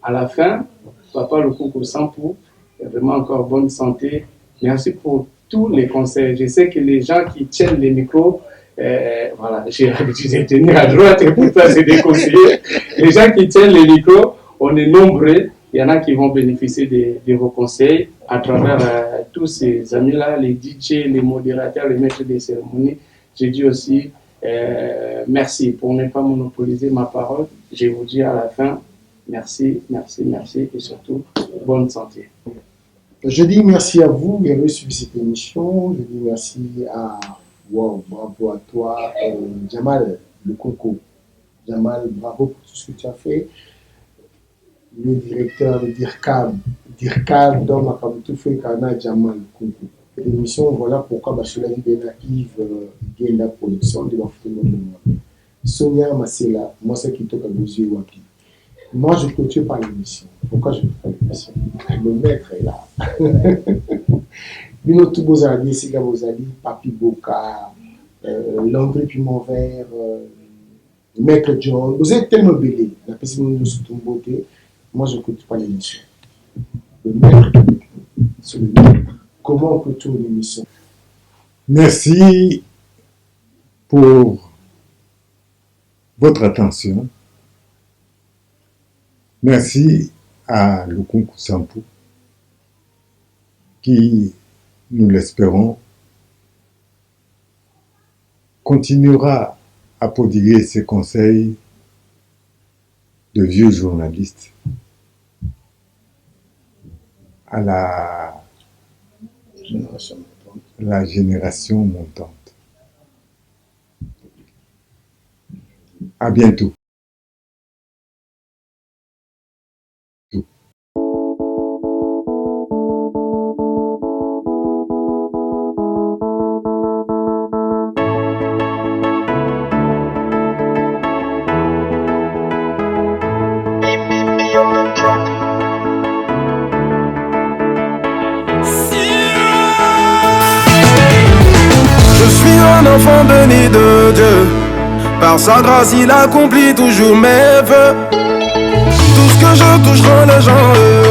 B: à la fin, Papa Lukunku Sampo, vraiment encore bonne santé. Merci pour tous les conseils. Je sais que les gens qui tiennent les micros, voilà, j'ai l'habitude de tenir à droite et pour ça c'est des conseillers. Les gens qui tiennent les micros, on est nombreux il y en a qui vont bénéficier de vos conseils à travers tous ces amis-là, les DJ, les modérateurs, les maîtres des cérémonies. Je dis aussi merci pour ne pas monopoliser ma parole. Je vous dis à la fin, merci, merci, merci et surtout, bonne santé.
A: Je dis merci à vous qui avez suivi cette émission. Je dis merci à bravo à toi, Jamal le Coco. Jamal, bravo pour tout ce que tu as fait. Le directeur de DIRCAB, dans ma tout fait Kana Jamal Coco. L'émission, voilà pourquoi cela dit bien Yves Genda Production de la photo de Sonia Masela, moi c'est qui toque à Bouzy Wapi. Moi je clôture par l'émission. Pourquoi je fais l'émission? Le maître est là. Bino Toubozali, Siga Bozali, Papi Boka, Landry Piment Vert, Maître John. Vous êtes tellement belé. La personne nous sous ton beauté. Moi je clôture pas l'émission. Le maître, c'est le maître. Comment on clôture l'émission?
C: Merci pour votre attention. Merci à Lukunku Sampo qui, nous l'espérons, continuera à prodiguer ses conseils de vieux journalistes à la génération montante. À bientôt.
E: Un enfant béni de Dieu, par sa grâce il accomplit toujours mes vœux. Tout ce que je touche rend les gens heureux.